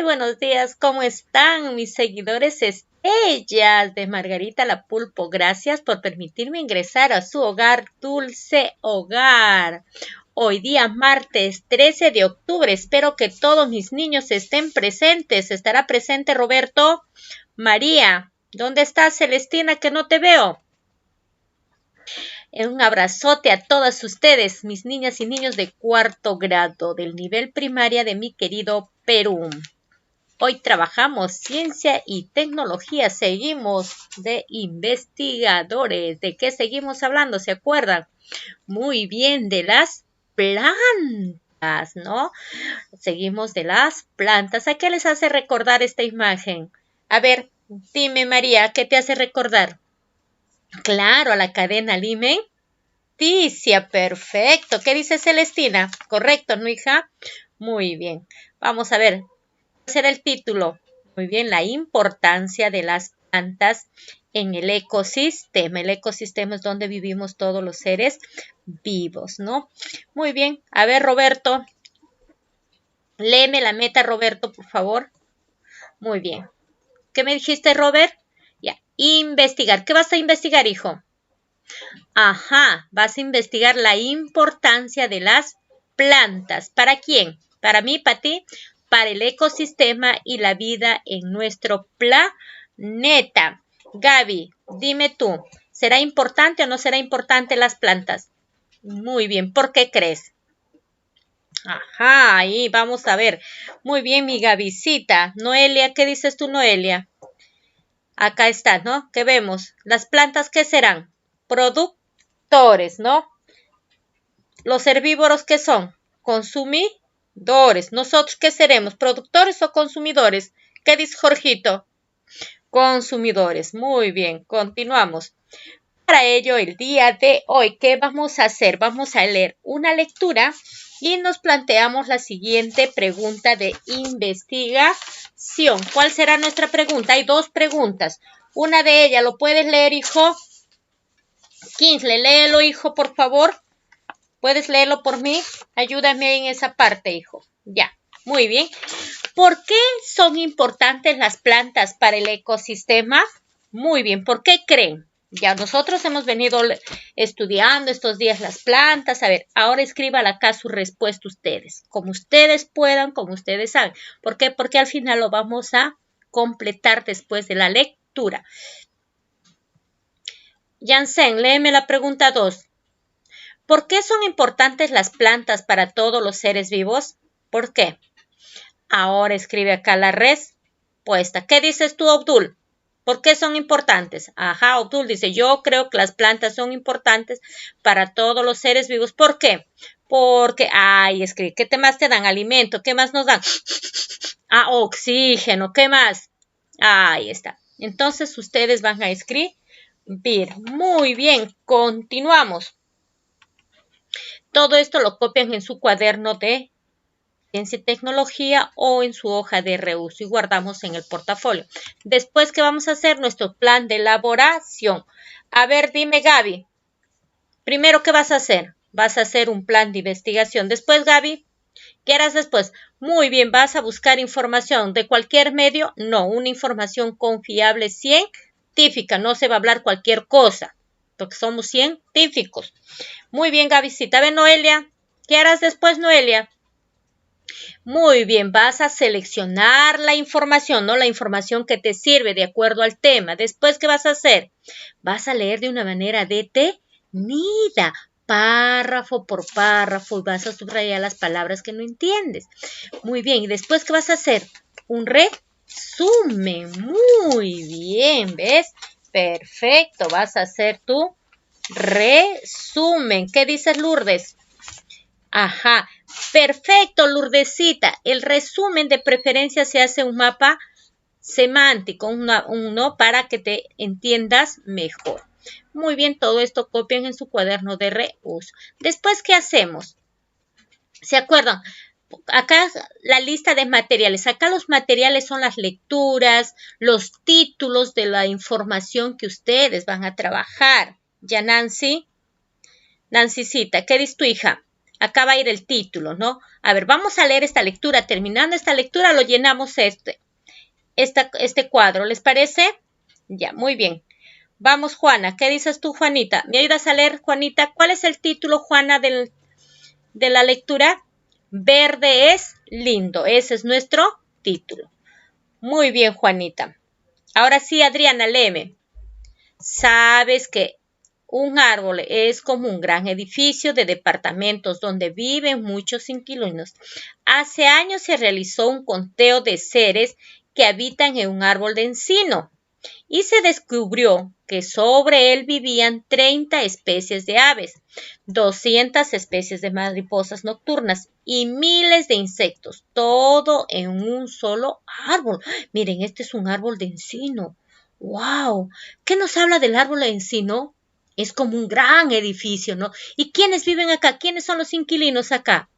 Muy buenos días, ¿cómo están mis seguidores estrellas de Margarita la Pulpo? Gracias por permitirme ingresar a su hogar, dulce hogar. Hoy día, martes 13 de octubre, espero que todos mis niños estén presentes. ¿Estará presente Roberto? María, ¿dónde estás, Celestina, que no te veo? Un abrazote a todas ustedes, mis niñas y niños de cuarto grado del nivel primaria de mi querido Perú. Hoy trabajamos ciencia y tecnología, seguimos de investigadores. ¿De qué seguimos hablando? ¿Se acuerdan? Muy bien, de las plantas, ¿no? Seguimos de las plantas. ¿A qué les hace recordar esta imagen? A ver, dime María, ¿qué te hace recordar? Claro, a la cadena alimenticia, perfecto. ¿Qué dice Celestina? Correcto, ¿no, hija? Muy bien. Vamos a ver, será el título. Muy bien, la importancia de las plantas en el ecosistema. El ecosistema es donde vivimos todos los seres vivos, ¿no? Muy bien, a ver, Roberto, léeme la meta, Roberto, por favor. Muy bien. ¿Qué me dijiste, Robert? Ya, investigar. ¿Qué vas a investigar, hijo? Ajá, vas a investigar la importancia de las plantas. ¿Para quién? ¿Para mí, para ti? Para el ecosistema y la vida en nuestro planeta. Gaby, dime tú, ¿será importante o no será importante las plantas? Muy bien, ¿por qué crees? Ajá, ahí vamos a ver. Muy bien, mi Gabycita. Noelia, ¿qué dices tú, Noelia? Acá está, ¿no? ¿Qué vemos? ¿Las plantas qué serán? Productores, ¿no? ¿Los herbívoros qué son? Consumidores. ¿Nosotros qué seremos? ¿Productores o consumidores? ¿Qué dice Jorgito? Consumidores. Muy bien, continuamos. Para ello, el día de hoy, ¿qué vamos a hacer? Vamos a leer una lectura y nos planteamos la siguiente pregunta de investigación. ¿Cuál será nuestra pregunta? Hay dos preguntas. Una de ellas, ¿lo puedes leer, hijo? Kinsley, léelo, hijo, por favor. ¿Puedes leerlo por mí? Ayúdame en esa parte, hijo. Ya, muy bien. ¿Por qué son importantes las plantas para el ecosistema? Muy bien, ¿por qué creen? Ya nosotros hemos venido estudiando estos días las plantas. A ver, ahora escriban acá su respuesta ustedes. Como ustedes puedan, como ustedes saben. ¿Por qué? Porque al final lo vamos a completar después de la lectura. Jansen, léeme la pregunta 2. ¿Por qué son importantes las plantas para todos los seres vivos? ¿Por qué? Ahora escribe acá la respuesta. ¿Qué dices tú, Abdul? ¿Por qué son importantes? Ajá, Abdul dice, yo creo que las plantas son importantes para todos los seres vivos. ¿Por qué? Porque, escribe, ¿qué más te dan? Alimento, ¿qué más nos dan? Oxígeno, ¿qué más? Ahí está. Entonces ustedes van a escribir. Muy bien, continuamos. Todo esto lo copian en su cuaderno de ciencia y tecnología o en su hoja de reuso y guardamos en el portafolio. Después, ¿qué vamos a hacer? Nuestro plan de elaboración. A ver, dime, Gaby. Primero, ¿qué vas a hacer? Vas a hacer un plan de investigación. Después, Gaby, ¿qué harás después? Muy bien, ¿vas a buscar información de cualquier medio? No, una información confiable, científica. No se va a hablar cualquier cosa, porque somos científicos. Muy bien, Gabycita. A ver, Noelia, ¿qué harás después, Noelia? Muy bien, vas a seleccionar la información, ¿no? La información que te sirve de acuerdo al tema. Después, ¿qué vas a hacer? Vas a leer de una manera detenida, párrafo por párrafo, y vas a subrayar las palabras que no entiendes. Muy bien, ¿y después qué vas a hacer? Un resumen. Muy bien, ¿ves? Perfecto, vas a hacer tu resumen. ¿Qué dices, Lourdes? Ajá, perfecto, Lourdesita. El resumen de preferencia se hace un mapa semántico, uno para que te entiendas mejor. Muy bien, todo esto copian en su cuaderno de reuso. Después, ¿qué hacemos? ¿Se acuerdan? Acá la lista de materiales. Acá los materiales son las lecturas, los títulos de la información que ustedes van a trabajar. ¿Ya, Nancy? Nancycita, ¿qué dice tu hija? acá va a ir el título, ¿no? A ver, vamos a leer esta lectura. Terminando esta lectura, lo llenamos este cuadro. ¿Les parece? Ya, muy bien. Vamos, Juana. ¿Qué dices tú, Juanita? ¿Me ayudas a leer, Juanita? ¿Cuál es el título, Juana, de la lectura? Verde es lindo. Ese es nuestro título. Muy bien, Juanita. Ahora sí, Adriana, léeme. Sabes que un árbol es como un gran edificio de departamentos donde viven muchos inquilinos. Hace años se realizó un conteo de seres que habitan en un árbol de encino y se descubrió que sobre él vivían 30 especies de aves, 200 especies de mariposas nocturnas y miles de insectos, todo en un solo árbol. Miren, este es un árbol de encino. ¡Wow! ¿Qué nos habla del árbol de encino? Es como un gran edificio, ¿no? ¿Y quiénes viven acá? ¿Quiénes son los inquilinos acá?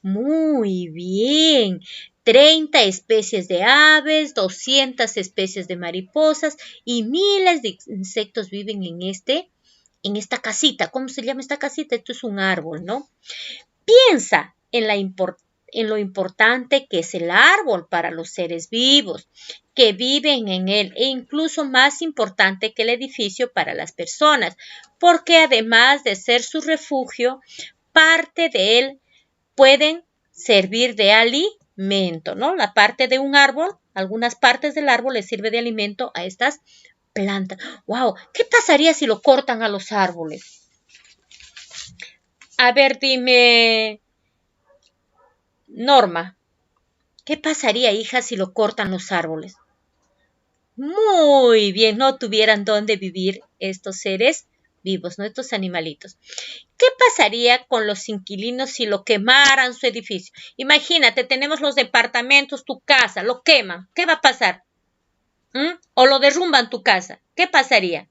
Muy bien. 30 especies de aves, 200 especies de mariposas y miles de insectos viven en esta casita. ¿Cómo se llama esta casita? Esto es un árbol, ¿no? Piensa en lo importante que es el árbol para los seres vivos que viven en él e incluso más importante que el edificio para las personas, porque además de ser su refugio, parte de él pueden servir de alimento, ¿no? La parte de un árbol, algunas partes del árbol les sirve de alimento a estas plantas. ¡Wow! ¿Qué pasaría si lo cortan a los árboles? A ver, dime, Norma, ¿qué pasaría, hija, si lo cortan los árboles? Muy bien, no tuvieran dónde vivir estos seres vivos, ¿no? Estos animalitos. ¿Qué pasaría con los inquilinos si lo quemaran su edificio? Imagínate, tenemos los departamentos, tu casa, lo queman. ¿Qué va a pasar? O lo derrumban tu casa. ¿Qué pasaría?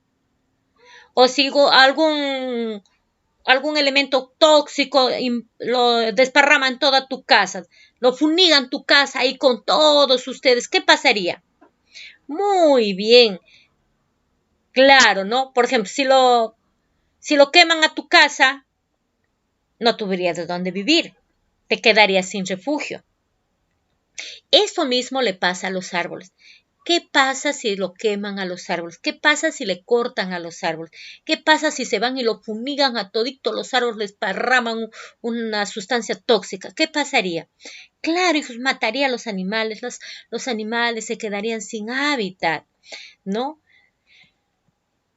O si algún elemento tóxico lo desparraman toda tu casa, lo fumigan tu casa ahí con todos ustedes. ¿Qué pasaría? Muy bien. Claro, ¿no? Por ejemplo, si lo queman a tu casa, no tendrías de dónde vivir. Te quedarías sin refugio. Eso mismo le pasa a los árboles. ¿Qué pasa si lo queman a los árboles? ¿Qué pasa si le cortan a los árboles? ¿Qué pasa si se van y lo fumigan a todito los árboles, les parraman una sustancia tóxica? ¿Qué pasaría? Claro, hijos, mataría a los animales. Los animales se quedarían sin hábitat, ¿no?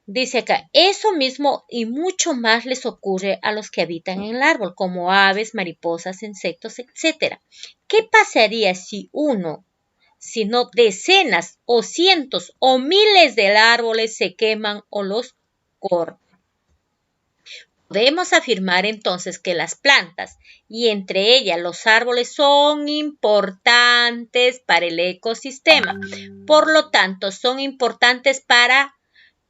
Dice acá, eso mismo y mucho más les ocurre a los que habitan en el árbol, como aves, mariposas, insectos, etc. ¿Qué pasaría si no decenas o cientos o miles de árboles se queman o los cortan? Podemos afirmar entonces que las plantas y entre ellas los árboles son importantes para el ecosistema. Por lo tanto, son importantes para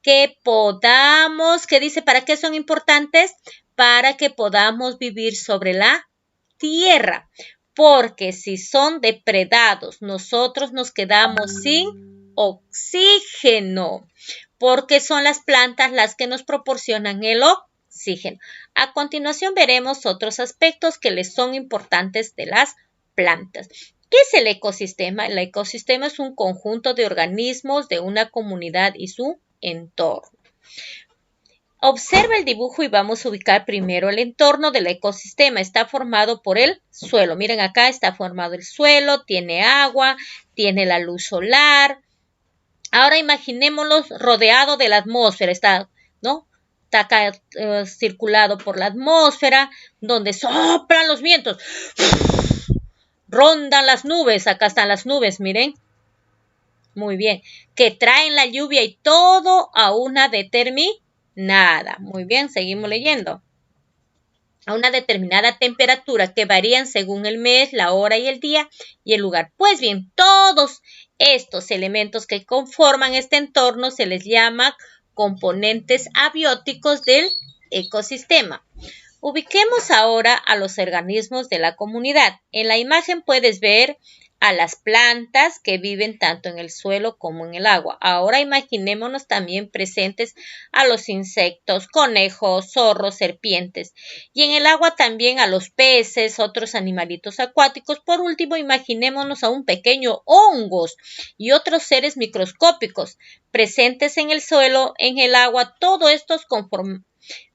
que podamos, ¿qué dice? ¿Para qué son importantes? Para que podamos vivir sobre la tierra. Porque si son depredados, nosotros nos quedamos sin oxígeno. Porque son las plantas las que nos proporcionan el oxígeno. A continuación veremos otros aspectos que les son importantes de las plantas. ¿Qué es el ecosistema? El ecosistema es un conjunto de organismos de una comunidad y su entorno. Observa el dibujo y vamos a ubicar primero el entorno del ecosistema. Está formado por el suelo. Miren acá está formado el suelo, tiene agua, tiene la luz solar. Ahora imaginémoslo rodeado de la atmósfera, ¿no? Está acá circulado por la atmósfera, donde soplan los vientos. Rondan las nubes, acá están las nubes, miren. Muy bien, que traen la lluvia y todo a una determinada. Muy bien, seguimos leyendo. A una determinada temperatura que varían según el mes, la hora y el día y el lugar. Pues bien, todos estos elementos que conforman este entorno se les llama componentes abióticos del ecosistema. Ubiquemos ahora a los organismos de la comunidad. En la imagen puedes ver a las plantas que viven tanto en el suelo como en el agua. Ahora imaginémonos también presentes a los insectos, conejos, zorros, serpientes. Y en el agua también a los peces, otros animalitos acuáticos. Por último, imaginémonos a un pequeño hongos y otros seres microscópicos presentes en el suelo, en el agua. Todos estos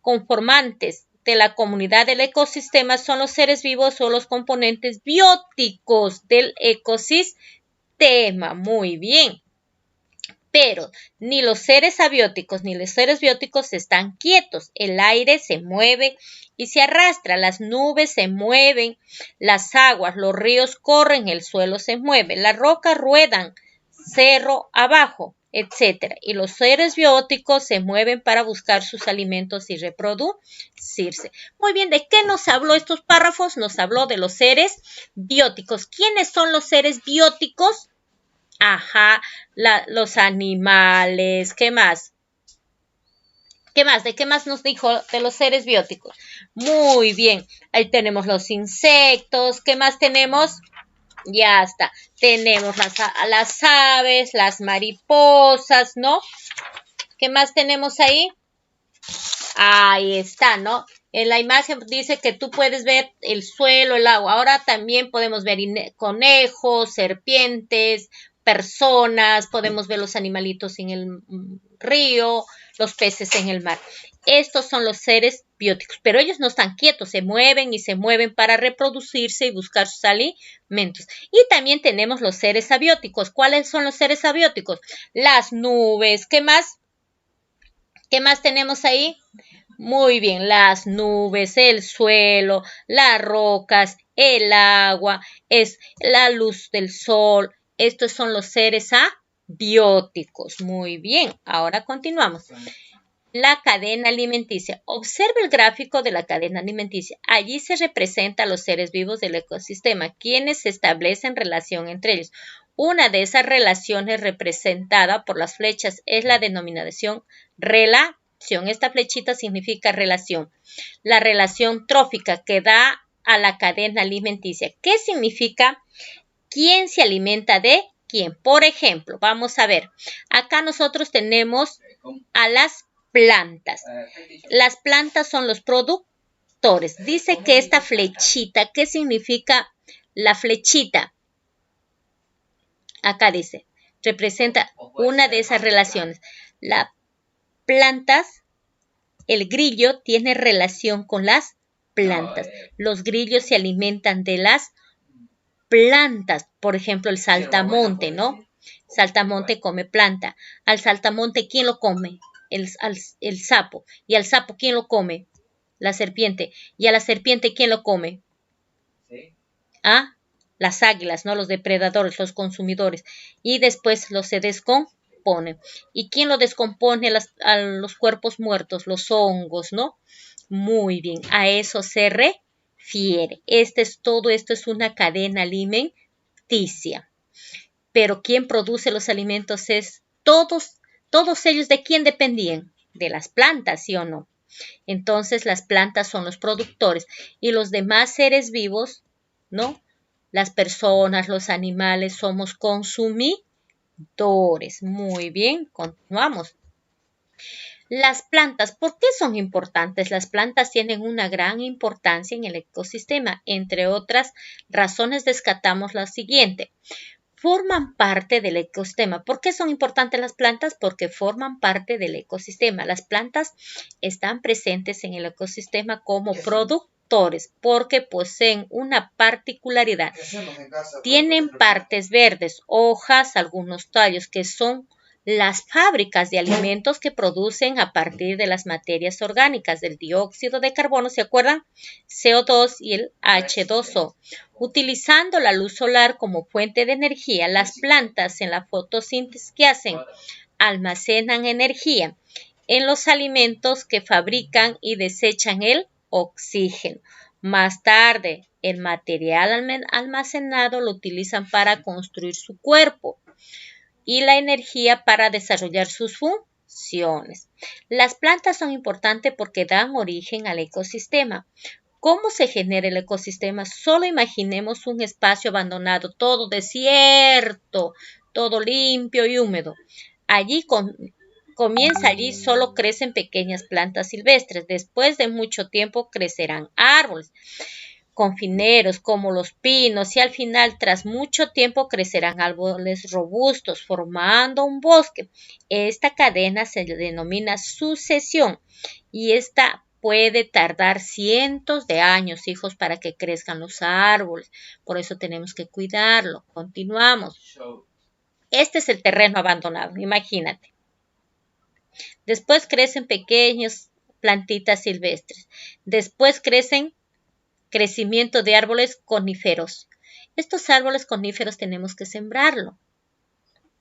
conformantes de la comunidad del ecosistema son los seres vivos o los componentes bióticos del ecosistema. Muy bien. Pero ni los seres abióticos ni los seres bióticos están quietos. El aire se mueve y se arrastra, las nubes se mueven, las aguas, los ríos corren, el suelo se mueve, las rocas ruedan, cerro abajo, etc. Y los seres bióticos se mueven para buscar sus alimentos y reproducirse. Muy bien, ¿de qué nos habló estos párrafos? Nos habló de los seres bióticos. ¿Quiénes son los seres bióticos? Ajá, los animales. ¿Qué más? ¿Qué más? ¿De qué más nos dijo de los seres bióticos? Muy bien, ahí tenemos los insectos. ¿Qué más tenemos? Ya está. Tenemos las aves, las mariposas, ¿no? ¿Qué más tenemos ahí? Ahí está, ¿no? En la imagen dice que tú puedes ver el suelo, el agua. Ahora también podemos ver conejos, serpientes, personas, podemos ver los animalitos en el río, los peces en el mar. Estos son los seres bióticos, pero ellos no están quietos, se mueven y se mueven para reproducirse y buscar sus alimentos. Y también tenemos los seres abióticos. ¿Cuáles son los seres abióticos? Las nubes. ¿Qué más? ¿Qué más tenemos ahí? Muy bien, las nubes, el suelo, las rocas, el agua, es la luz del sol. Estos son los seres abióticos. Muy bien, ahora continuamos. La cadena alimenticia. Observe el gráfico de la cadena alimenticia. Allí se representa a los seres vivos del ecosistema, quienes establecen relación entre ellos. Una de esas relaciones representada por las flechas es la denominación relación. Esta flechita significa relación. La relación trófica que da a la cadena alimenticia. ¿Qué significa? ¿Quién se alimenta de quién? Por ejemplo, vamos a ver. Acá nosotros tenemos a las plantas. Las plantas son los productores. Dice que esta flechita, ¿qué significa la flechita? Acá dice, representa una de esas relaciones. Las plantas, el grillo tiene relación con las plantas. Los grillos se alimentan de las plantas. Por ejemplo, el saltamonte, ¿no? Saltamonte come planta. Al saltamonte, ¿quién lo come? El sapo. ¿Y al sapo quién lo come? La serpiente. ¿Y a la serpiente quién lo come? ¿Ah? Las águilas, ¿no? Los depredadores, los consumidores. Y después se descompone. ¿Y quién lo descompone a los cuerpos muertos? Los hongos, ¿no? Muy bien, a eso se refiere. Todo esto es una cadena alimenticia. Pero ¿quién produce los alimentos? Es todos ellos. ¿De quién dependían? De las plantas, ¿sí o no? Entonces las plantas son los productores y los demás seres vivos, ¿no? Las personas, los animales, somos consumidores. Muy bien, continuamos. Las plantas, ¿por qué son importantes? Las plantas tienen una gran importancia en el ecosistema. Entre otras razones, descartamos la siguiente. Forman parte del ecosistema. ¿Por qué son importantes las plantas? Porque forman parte del ecosistema. Las plantas están presentes en el ecosistema como productores porque poseen una particularidad. Tienen partes verdes, hojas, algunos tallos que son las fábricas de alimentos que producen a partir de las materias orgánicas del dióxido de carbono, ¿se acuerdan? CO2 y el H2O. Utilizando la luz solar como fuente de energía, las plantas en la fotosíntesis que hacen almacenan energía en los alimentos que fabrican y desechan el oxígeno. Más tarde, el material almacenado lo utilizan para construir su cuerpo y la energía para desarrollar sus funciones. Las plantas son importantes porque dan origen al ecosistema. ¿Cómo se genera el ecosistema? Solo imaginemos un espacio abandonado, todo desierto, todo limpio y húmedo. Allí solo crecen pequeñas plantas silvestres. Después de mucho tiempo crecerán árboles confineros como los pinos y al final, tras mucho tiempo, crecerán árboles robustos formando un bosque. Esta cadena se denomina sucesión y esta puede tardar cientos de años, hijos, para que crezcan los árboles. Por eso tenemos que cuidarlo. Continuamos. Este es el terreno abandonado, imagínate. Después crecen pequeñas plantitas silvestres. Después crecimiento de árboles coníferos. Estos árboles coníferos tenemos que sembrarlo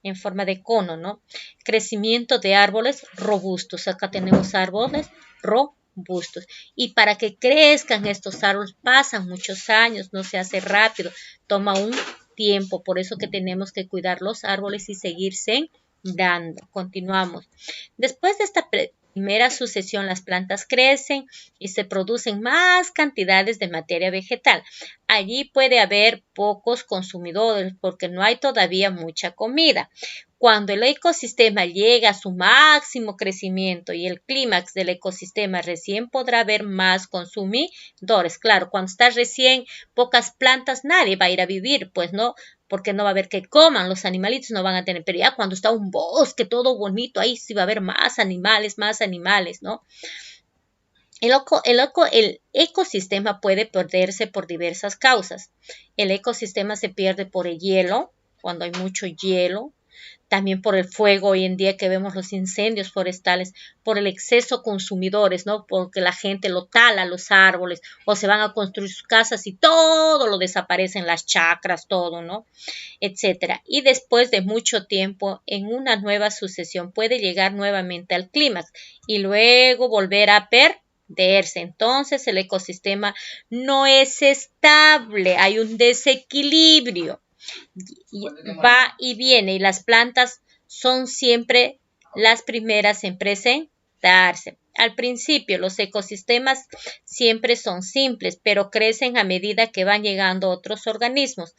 en forma de cono, ¿no? Crecimiento de árboles robustos. Acá tenemos árboles robustos. Y para que crezcan estos árboles pasan muchos años, no se hace rápido, toma un tiempo. Por eso que tenemos que cuidar los árboles y seguir sembrando. Continuamos. Después de esta primera sucesión, las plantas crecen y se producen más cantidades de materia vegetal. Allí puede haber pocos consumidores porque no hay todavía mucha comida. Cuando el ecosistema llega a su máximo crecimiento y el clímax del ecosistema recién podrá haber más consumidores. Claro, cuando está recién pocas plantas, nadie va a ir a vivir, pues no, porque no va a haber que coman, los animalitos no van a tener, pero ya cuando está un bosque todo bonito, ahí sí va a haber más animales, ¿no? El ecosistema puede perderse por diversas causas. El ecosistema se pierde por el hielo, cuando hay mucho hielo, también por el fuego hoy en día que vemos los incendios forestales, por el exceso de consumidores, ¿no? Porque la gente lo tala los árboles o se van a construir sus casas y todo lo desaparecen, las chacras, todo, ¿no? Etcétera. Y después de mucho tiempo, en una nueva sucesión puede llegar nuevamente al clímax y luego volver a perderse. Entonces el ecosistema no es estable, hay un desequilibrio. Va y viene y las plantas son siempre las primeras en presentarse. Al principio los ecosistemas siempre son simples, pero crecen a medida que van llegando otros organismos.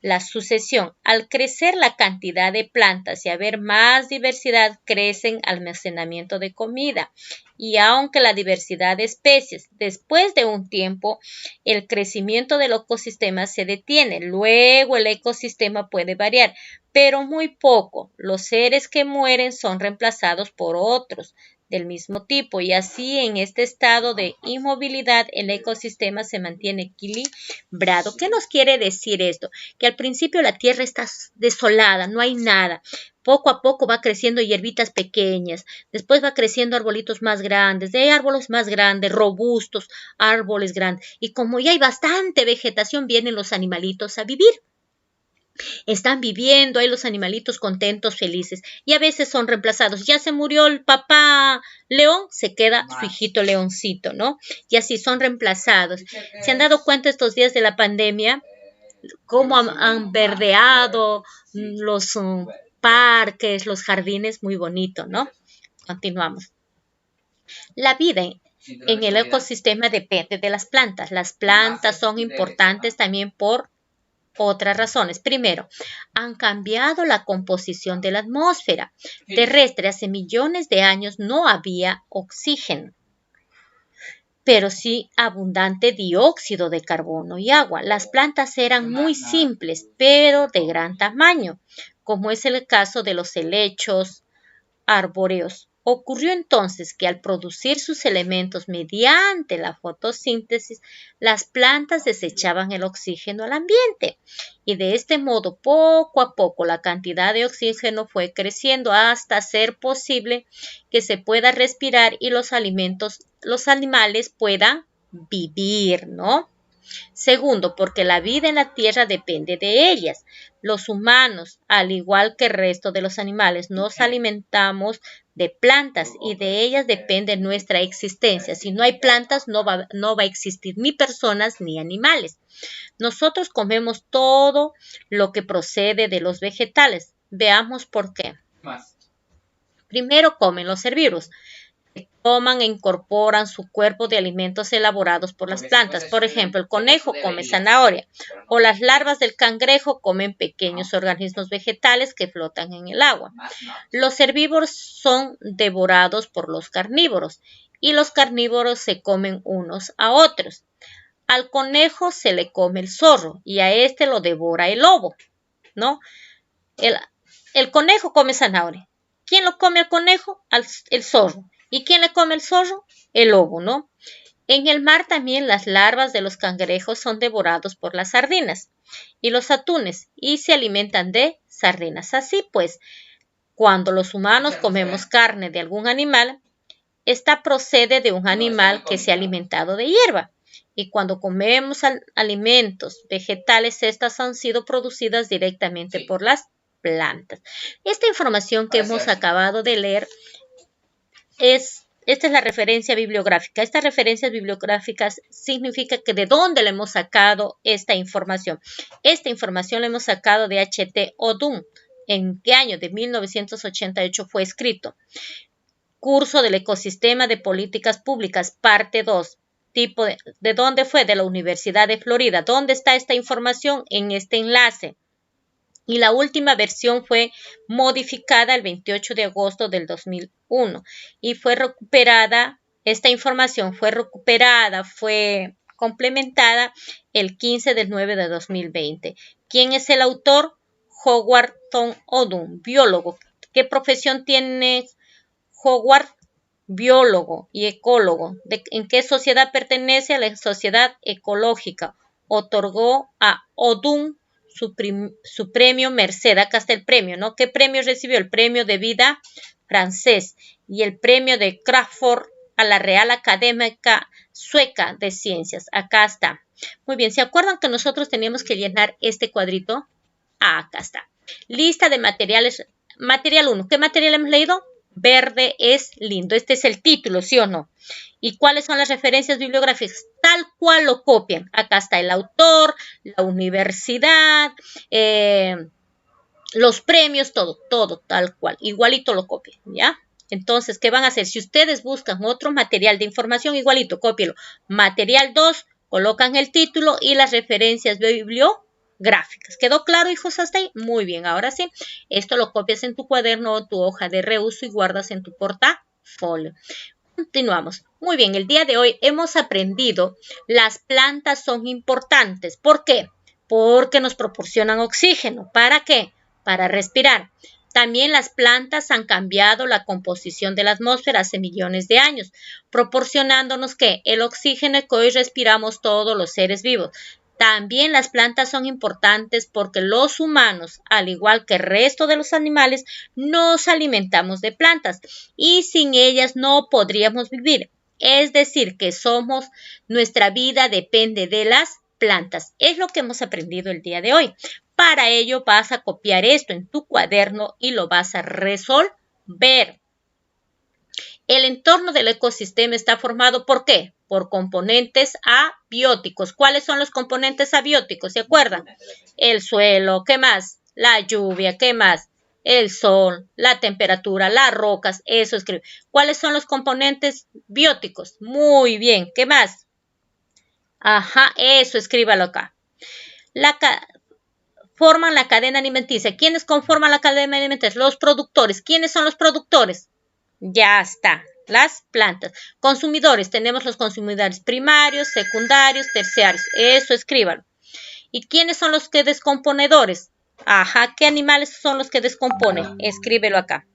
La sucesión. Al crecer la cantidad de plantas y haber más diversidad, crecen almacenamiento de comida. Y aunque la diversidad de especies, después de un tiempo, el crecimiento del ecosistema se detiene. Luego el ecosistema puede variar, pero muy poco. Los seres que mueren son reemplazados por otros del mismo tipo y así en este estado de inmovilidad el ecosistema se mantiene equilibrado. ¿Qué nos quiere decir esto? Que al principio la tierra está desolada, no hay nada. Poco a poco va creciendo hierbitas pequeñas, después va creciendo arbolitos más grandes, de árboles más grandes, robustos, árboles grandes. Y como ya hay bastante vegetación, vienen los animalitos a vivir. Están viviendo ahí los animalitos contentos, felices, y a veces son reemplazados. Ya se murió el papá león, se queda su hijito leoncito, ¿no? Y así son reemplazados. ¿Se han dado cuenta estos días de la pandemia cómo han verdeado los parques, los jardines? Muy bonito, ¿no? Continuamos. La vida en el ecosistema depende de las plantas. Las plantas son importantes también por otras razones. Primero, han cambiado la composición de la atmósfera terrestre. Hace millones de años no había oxígeno, pero sí abundante dióxido de carbono y agua. Las plantas eran muy simples, pero de gran tamaño, como es el caso de los helechos arbóreos. Ocurrió entonces que al producir sus elementos mediante la fotosíntesis, las plantas desechaban el oxígeno al ambiente y de este modo poco a poco la cantidad de oxígeno fue creciendo hasta ser posible que se pueda respirar y los animales puedan vivir, ¿no? Segundo, porque la vida en la tierra depende de ellas. Los humanos, al igual que el resto de los animales, nos alimentamos de plantas y de ellas depende nuestra existencia. Si no hay plantas, no va a existir ni personas ni animales. Nosotros comemos todo lo que procede de los vegetales. Veamos por qué. Primero comen los herbívoros. toman e incorporan su cuerpo de alimentos elaborados por las plantas. Por ejemplo, el conejo come zanahoria o las larvas del cangrejo comen pequeños organismos vegetales que flotan en el agua. Los herbívoros son devorados por los carnívoros y los carnívoros se comen unos a otros. Al conejo se le come el zorro y a este lo devora el lobo, ¿no? El conejo come zanahoria. ¿Quién lo come al conejo? El zorro. ¿Y quién le come el zorro? El lobo, ¿no? En el mar también las larvas de los cangrejos son devorados por las sardinas y los atunes y se alimentan de sardinas. Así pues, cuando los humanos comemos carne de algún animal, esta procede de un animal que se ha alimentado de hierba. Y cuando comemos alimentos vegetales, estas han sido producidas directamente por las plantas. Esta información que hemos acabado de leer esta es la referencia bibliográfica. Estas referencias bibliográficas significa que de dónde le hemos sacado esta información. Esta información la hemos sacado de H.T. Odum. ¿En qué año? De 1988 fue escrito. Curso del ecosistema de políticas públicas, parte 2. ¿De dónde fue? De la Universidad de Florida. ¿Dónde está esta información? En este enlace. Y la última versión fue modificada el 28 de agosto del 2001 y fue recuperada, esta información fue recuperada, fue complementada el 15 del 9 de 2020. ¿Quién es el autor? Howard Thom Odum, biólogo. ¿Qué profesión tiene Howard? Biólogo y ecólogo. ¿En qué sociedad pertenece? A la Sociedad Ecológica. Otorgó a Odum su premio Merced. Acá está el premio, ¿no? ¿Qué premio recibió? El premio de vida francés y el premio de Crawford a la Real Academia Sueca de Ciencias. Acá está. Muy bien, ¿se acuerdan que nosotros teníamos que llenar este cuadrito? Acá está. Lista de materiales. Material 1. ¿Qué material hemos leído? Verde es lindo. Este es el título, ¿sí o no? ¿Y cuáles son las referencias bibliográficas? Tal cual lo copian. Acá está el autor, la universidad, los premios, todo tal cual. Igualito lo copian, ¿ya? Entonces, ¿qué van a hacer? Si ustedes buscan otro material de información, igualito, cópielo. Material 2, colocan el título y las referencias bibliográficas. ¿Quedó claro, hijos, hasta ahí? Muy bien, ahora sí. Esto lo copias en tu cuaderno o tu hoja de reuso y guardas en tu portafolio. Continuamos. Muy bien, el día de hoy hemos aprendido las plantas son importantes. ¿Por qué? Porque nos proporcionan oxígeno. ¿Para qué? Para respirar. También las plantas han cambiado la composición de la atmósfera hace millones de años, proporcionándonos ¿qué? El oxígeno que hoy respiramos todos los seres vivos. También las plantas son importantes porque los humanos, al igual que el resto de los animales, nos alimentamos de plantas y sin ellas no podríamos vivir. Es decir, que nuestra vida depende de las plantas. Es lo que hemos aprendido el día de hoy. Para ello vas a copiar esto en tu cuaderno y lo vas a resolver. El entorno del ecosistema está formado ¿por qué? Por componentes abióticos. ¿Cuáles son los componentes abióticos? ¿Se acuerdan? El suelo, ¿qué más? La lluvia, ¿qué más? El sol, la temperatura, las rocas, eso escribe. ¿Cuáles son los componentes bióticos? Muy bien, ¿qué más? Ajá, eso escríbalo acá. Forman la cadena alimenticia. ¿Quiénes conforman la cadena alimenticia? Los productores. ¿Quiénes son los productores? Ya está, las plantas. Consumidores, tenemos los consumidores primarios, secundarios, terciarios. Eso escríbalo. ¿Y quiénes son los que descomponedores? Ajá, ¿qué animales son los que descomponen? Escríbelo acá.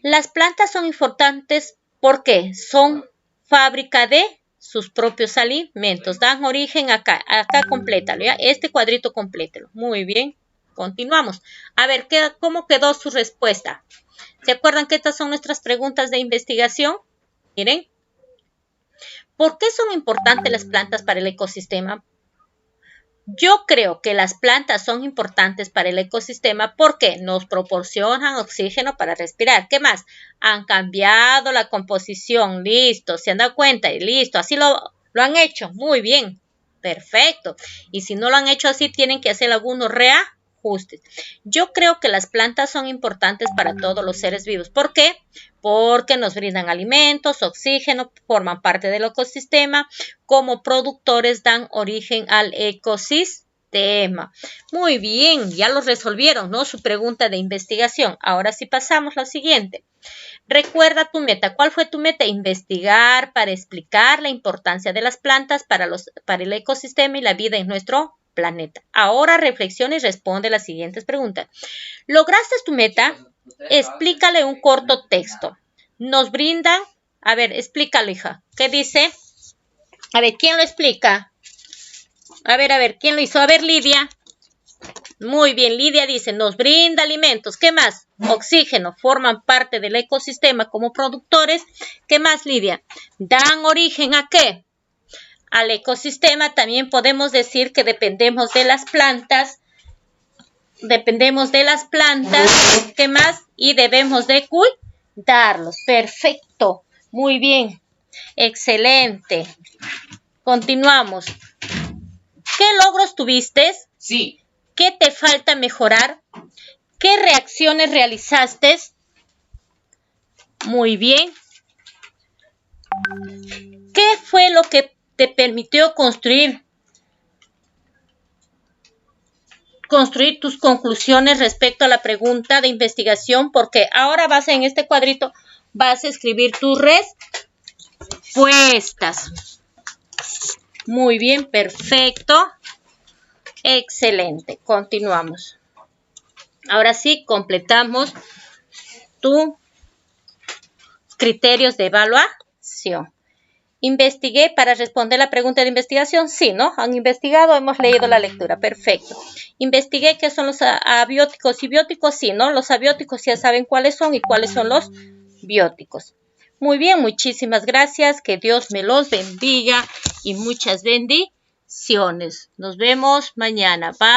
Las plantas son importantes porque son fábrica de sus propios alimentos. Dan origen acá complétalo, ¿ya? Este cuadrito complétalo. Muy bien, continuamos. A ver, ¿cómo quedó su respuesta? ¿Se acuerdan que estas son nuestras preguntas de investigación? Miren. ¿Por qué son importantes las plantas para el ecosistema? Yo creo que las plantas son importantes para el ecosistema porque nos proporcionan oxígeno para respirar. ¿Qué más? Han cambiado la composición. Listo. ¿Se han dado cuenta? Y listo. Así lo han hecho. Muy bien. Perfecto. Y si no lo han hecho así, tienen que hacer algunos ajustes. Yo creo que las plantas son importantes para todos los seres vivos. ¿Por qué? Porque nos brindan alimentos, oxígeno, forman parte del ecosistema, como productores dan origen al ecosistema. Muy bien, ya lo resolvieron, ¿no? Su pregunta de investigación. Ahora sí pasamos a lo siguiente. Recuerda tu meta. ¿Cuál fue tu meta? Investigar para explicar la importancia de las plantas para el ecosistema y la vida en nuestro planeta. Ahora reflexiona y responde las siguientes preguntas. ¿Lograste tu meta? Explícale un corto texto. Nos brindan, a ver, explícale, hija. ¿Qué dice? A ver, ¿quién lo explica? A ver, ¿quién lo hizo? A ver, Lidia. Muy bien, Lidia dice, nos brinda alimentos. ¿Qué más? Oxígeno, forman parte del ecosistema como productores. ¿Qué más, Lidia? Dan origen ¿a qué? Al ecosistema. También podemos decir que dependemos de las plantas. ¿Qué más? Y debemos de cuidarlos. Perfecto. Muy bien. Excelente. Continuamos. ¿Qué logros tuviste? Sí. ¿Qué te falta mejorar? ¿Qué reacciones realizaste? Muy bien. ¿Qué fue lo que te permitió construir tus conclusiones respecto a la pregunta de investigación? Porque ahora en este cuadrito vas a escribir tus respuestas. Muy bien, perfecto. Excelente, continuamos. Ahora sí, completamos tus criterios de evaluación. ¿Investigué para responder la pregunta de investigación? Sí, ¿no? Han investigado, hemos leído la lectura. Perfecto. ¿Investigué qué son los abióticos y bióticos? Sí, ¿no? Los abióticos ya saben cuáles son y cuáles son los bióticos. Muy bien, muchísimas gracias. Que Dios me los bendiga y muchas bendiciones. Nos vemos mañana. Bye.